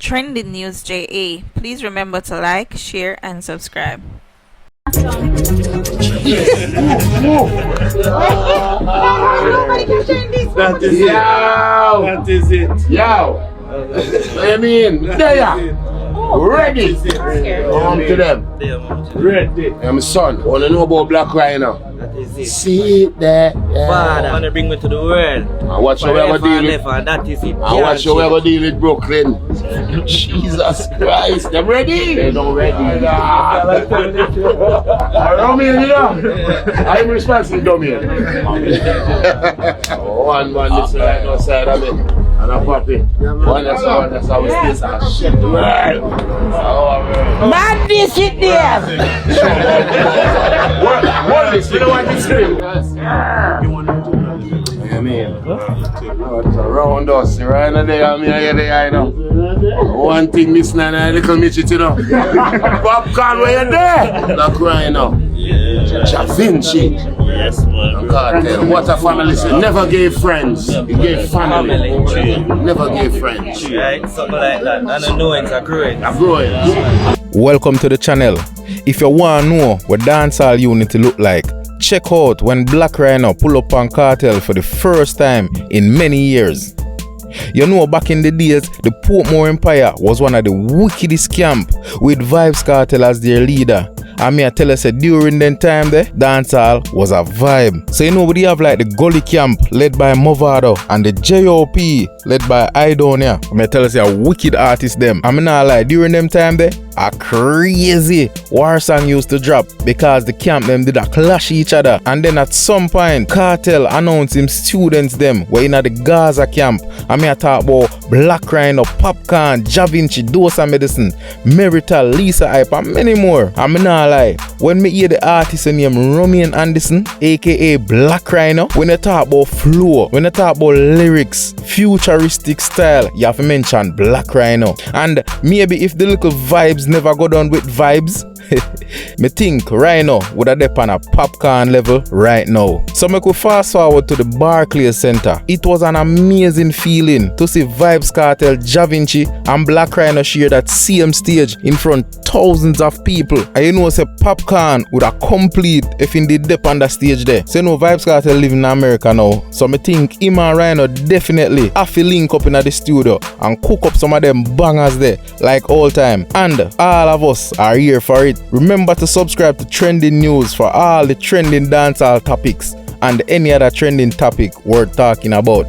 Trending News JA. Please remember to like, share, and subscribe. Nobody can change this. That is it. That is it. Yo. I mean, there. Ready. Come to them. Ready. I'm son. Wanna know about Blak Ryno? That is it. See it there. Father, wanna bring me to the world. And watch how we ever deal with. That is it. And watch how we ever deal with Brooklyn. Jesus Christ. Them ready? They don't ready. Roman, you know. I'm responsible, Domain. One man this right no side of it. And a puppy. That's how we stay some shit. Man, this it there. What is you know what this is? I mean, it's around us right now. I know. One thing missing and a little midget, you know. Popcorn, where you there? Blak Ryno. Da Vinci. Yes, man. Kartel. What a family. So never gave friends. He gave family. Never gave friends. Right? Something like that. And I know it's a growing. I'm growing. Welcome to the channel. If you want to know what dancehall unity look like, check out when Blak Ryno pull up on Kartel for the first time in many years. You know, back in the days, the Portmore Empire was one of the wickedest camp with Vybz Kartel as their leader. And me I tell us during that time there, dancehall was a vibe. So you know we have like the Gully camp led by Movado and the JOP led by Idonia. I tell us a wicked artist them. I mean not lie, during them time there, a crazy war song used to drop because the camp them did a clash each other. And then at some point, Kartel announced him students them were in at the Gaza camp. I mean I talk about Blak Ryno, Popcorn, Da Vinci, Dosa Medicine, Merital, Lisa Hype and many more. I mean not lie, when me hear the artist named Romain Anderson, aka Blak Ryno, when they talk about flow, when they talk about lyrics, futuristic style, you have to mention Blak Ryno. And maybe if the little vibes never go down with vibes, me think Ryno would have dip on a Popcorn level right now. So me could fast forward to the Barclays Center. It was an amazing feeling to see Vybz Kartel, Da Vinci and Blak Ryno share that same stage in front thousands of people. And you know say Popcorn would have complete if he did dip on the stage there. So you know Vybz Kartel live in America now. So me think him and Ryno definitely have to link up in the studio and cook up some of them bangers there like all time. And all of us are here for it. Remember to subscribe to Trending News for all the trending dancehall topics and any other trending topic worth talking about.